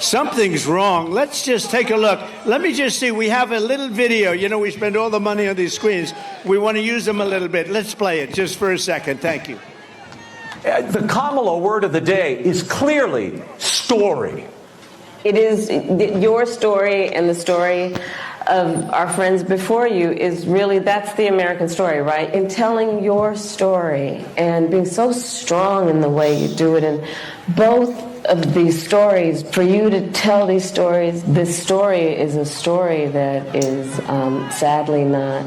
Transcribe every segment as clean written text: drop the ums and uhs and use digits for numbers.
Something's wrong. Let's just take a look. Let me just see. We have a little video. You know, we spend all the money on these screens. We want to use them a little bit. Let's play it just for a second. Thank you. The Kamala word of the day is clearly story. It is your story and the story of our friends before you is really, that's the American story, right? In telling your story and being so strong in the way you do it, and both of these stories, for you to tell these stories, this story is a story that is sadly not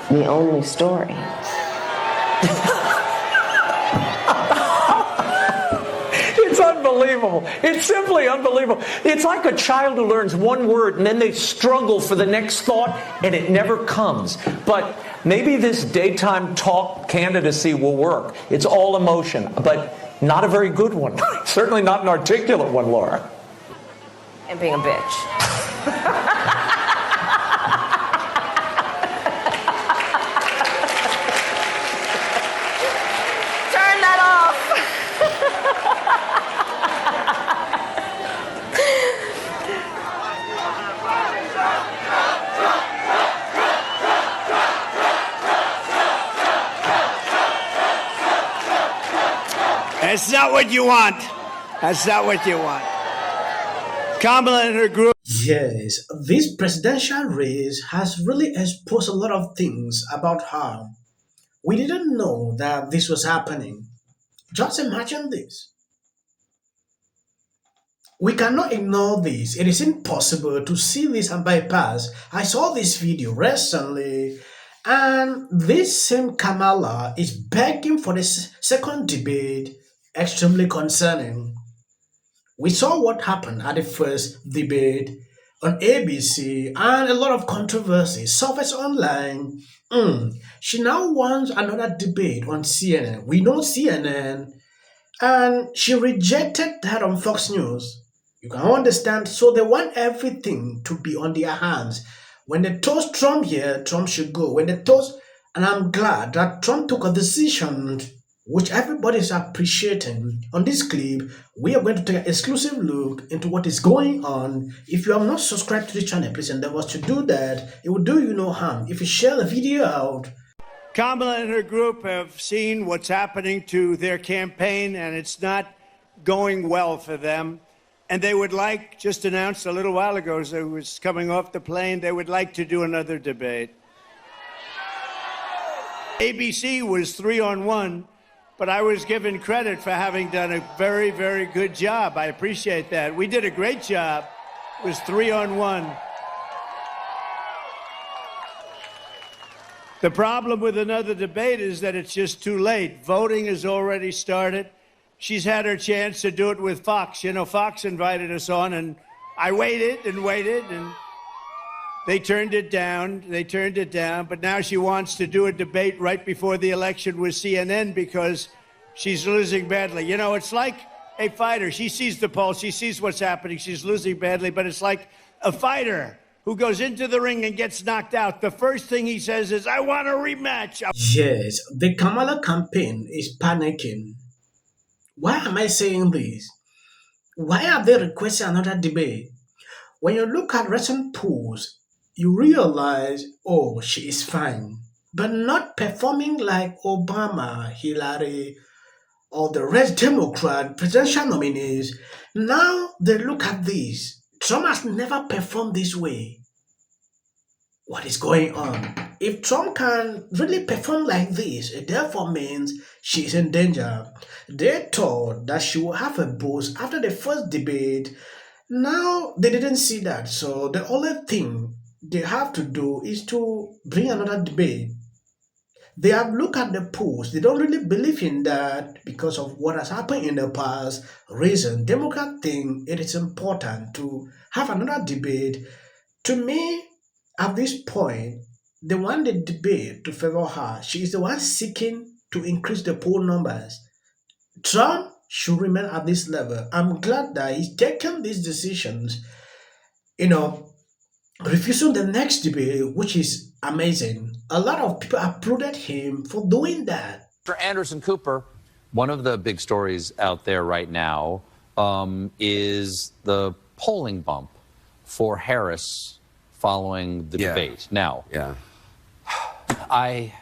the only story. It's unbelievable. It's simply unbelievable. It's like a child who learns one word and then they struggle for the next thought and it never comes. But maybe this daytime talk candidacy will work. It's all emotion, but not a very good one. Certainly not an articulate one, Laura. And being a bitch. That's not what you want. That's not what you want. Kamala and her group. Yes, this presidential race has really exposed a lot of things about her. We didn't know that this was happening. Just imagine this. We cannot ignore this. It is impossible to see this and bypass. I saw this video recently, and this same Kamala is begging for the second debate. Extremely concerning. We saw what happened at the first debate on ABC, and a lot of controversy surfaced online. She now wants another debate on CNN. We know CNN, and she rejected that on Fox News. You can understand. So they want everything to be on their hands. When they toast Trump here, Trump should go. When they toast, and I'm glad that Trump took a decision which everybody is appreciating. On this clip, we are going to take an exclusive look into what is going on. If you have not subscribed to the channel, please endeavor to do that. It will do you no harm if you share the video out. Kamala and her group have seen what's happening to their campaign, and it's not going well for them. And they would like, just announced a little while ago as I was coming off the plane, they would like to do another debate. ABC was 3-on-1. But I was given credit for having done a very, very good job. I appreciate that. We did a great job. It was 3-on-1. The problem with another debate is that it's just too late. Voting has already started. She's had her chance to do it with Fox. You know, Fox invited us on, and I waited, and they turned it down. But now she wants to do a debate right before the election with CNN because she's losing badly. You know, it's like a fighter. She sees the pulse. She sees what's happening. She's losing badly. But it's like a fighter who goes into the ring and gets knocked out. The first thing he says is, I want a rematch. Yes, the Kamala campaign is panicking. Why am I saying this? Why are they requesting another debate? When you look at recent polls, you realize, oh, she is fine, but not performing like Obama, Hillary, or the rest Democrat presidential nominees. Now they look at this. Trump has never performed this way. What is going on? If Trump can really perform like this, it therefore means she is in danger. They thought that she will have a boost after the first debate. Now they didn't see that. So the only thing they have to do is to bring another debate. They have looked at the polls. They don't really believe in that because of what has happened in the past. Reason Democrat think it is important to have another debate. To me, at this point, they want the debate to favor her. She is the one seeking to increase the poll numbers. Trump should remain at this level. I'm glad that he's taken these decisions. Refusing the next debate, which is amazing. A lot of people applauded him for doing that. For Anderson Cooper, one of the big stories out there right now is the polling bump for Harris following the debate. Now, I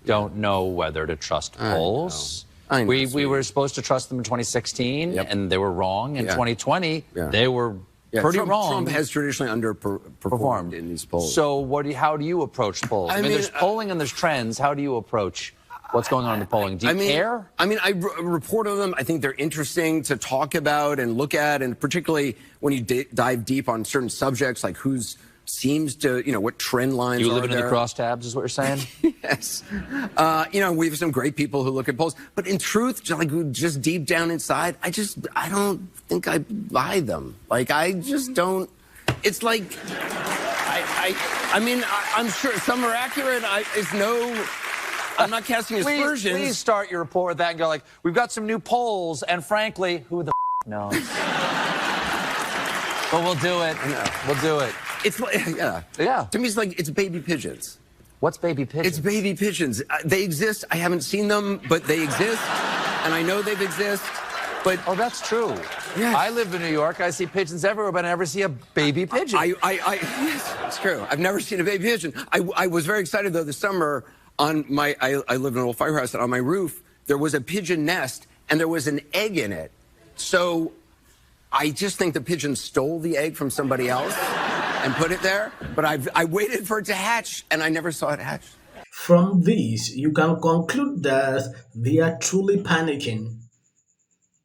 don't know whether to trust polls. We were supposed to trust them in 2016, and they were wrong. In 2020, they were pretty wrong. Trump has traditionally underperformed in these polls. So how do you approach polls? I mean, there's polling and there's trends. How do you approach what's going on in the polling? Do you care? I mean, I report on them. I think they're interesting to talk about and look at, and particularly when you dive deep on certain subjects, like who's seems to, what trend lines are there. You living in the crosstabs is what you're saying? Yes. We have some great people who look at polls. But in truth, just deep down inside, I don't think I buy them. Like, I just don't. It's like, I'm sure some are accurate. I'm not casting aspersions. Please start your report with that and go like, we've got some new polls, and frankly, who the knows? But we'll do it. We'll do it. It's like, to me, it's like, it's baby pigeons. What's baby pigeons? It's baby pigeons. They exist. I haven't seen them, but they exist. And I know they exist. But oh, that's true. Yes. I live in New York. I see pigeons everywhere, but I never see a baby pigeon. Yes, it's true. I've never seen a baby pigeon. I was very excited, though, this summer on I live in an old firehouse, and on my roof, there was a pigeon nest, and there was an egg in it. So I just think the pigeon stole the egg from somebody else and put it there, but I waited for it to hatch, and I never saw it hatch. From this, you can conclude that they are truly panicking.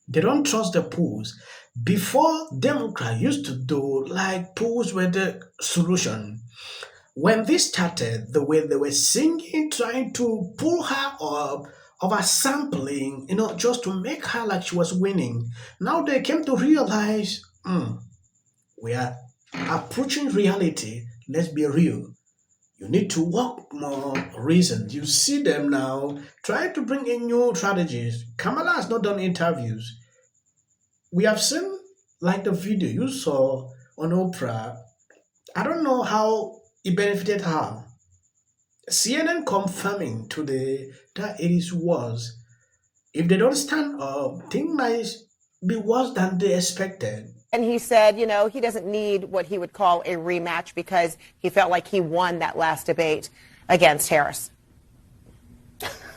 They don't trust the polls. Before, Democrats used to do like polls were the solution. When this started, the way they were singing, trying to pull her up, oversampling, just to make her like she was winning. Now they came to realize, we are approaching reality. Let's be real. You need to work more reasons. You see them now trying to bring in new strategies. Kamala has not done interviews. We have seen like the video you saw on Oprah. I don't know how it benefited her. CNN confirming today that it is worse. If they don't stand up, things might be worse than they expected. And he said, he doesn't need what he would call a rematch because he felt like he won that last debate against Harris.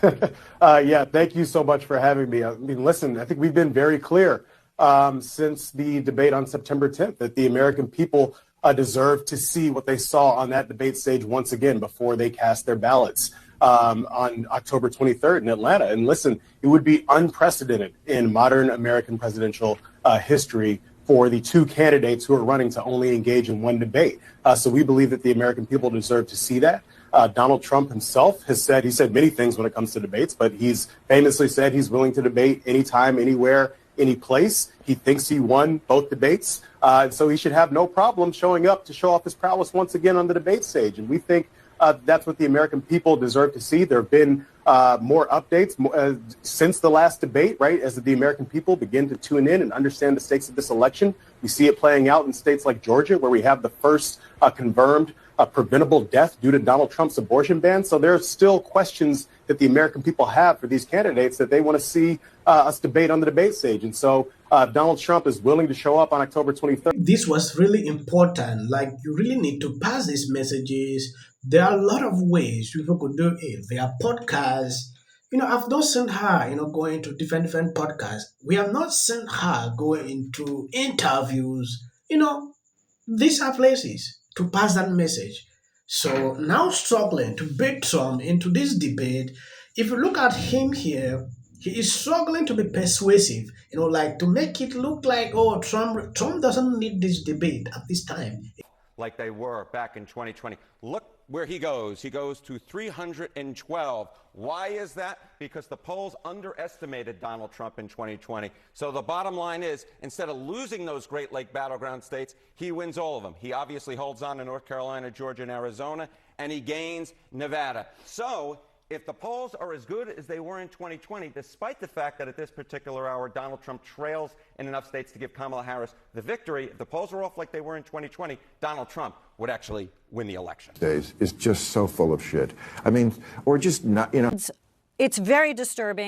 Thank you so much for having me. I mean, listen, I think we've been very clear since the debate on September 10th that the American people deserve to see what they saw on that debate stage once again before they cast their ballots on October 23rd in Atlanta. And listen, it would be unprecedented in modern American presidential history for the two candidates who are running to only engage in one debate. So we believe that the American people deserve to see that. Donald Trump himself he said many things when it comes to debates, but he's famously said he's willing to debate anytime, anywhere, any place. He thinks he won both debates. So he should have no problem showing up to show off his prowess once again on the debate stage. And we think that's what the American people deserve to see. There have been more updates since the last debate, right? As the American people begin to tune in and understand the stakes of this election. We see it playing out in states like Georgia, where we have the first confirmed preventable death due to Donald Trump's abortion ban. So there are still questions that the American people have for these candidates that they want to see us debate on the debate stage. And so Donald Trump is willing to show up on October 23rd. This was really important. Like, you really need to pass these messages. There are a lot of ways people could do it. There are podcasts. I've not seen her, going to different podcasts. We have not seen her going into interviews. These are places to pass that message. So now struggling to bait Trump into this debate. If you look at him here, he is struggling to be persuasive, like to make it look like, oh, Trump doesn't need this debate at this time. Like they were back in 2020. Look where he goes. He goes to 312. Why is that? Because the polls underestimated Donald Trump in 2020. So the bottom line is, instead of losing those Great Lake battleground states, he wins all of them. He obviously holds on to North Carolina, Georgia, and Arizona, and he gains Nevada. So if the polls are as good as they were in 2020, despite the fact that at this particular hour Donald Trump trails in enough states to give Kamala Harris the victory, if the polls are off like they were in 2020, Donald Trump would actually win the election. Days is just so full of shit. I mean, or just not, It's very disturbing.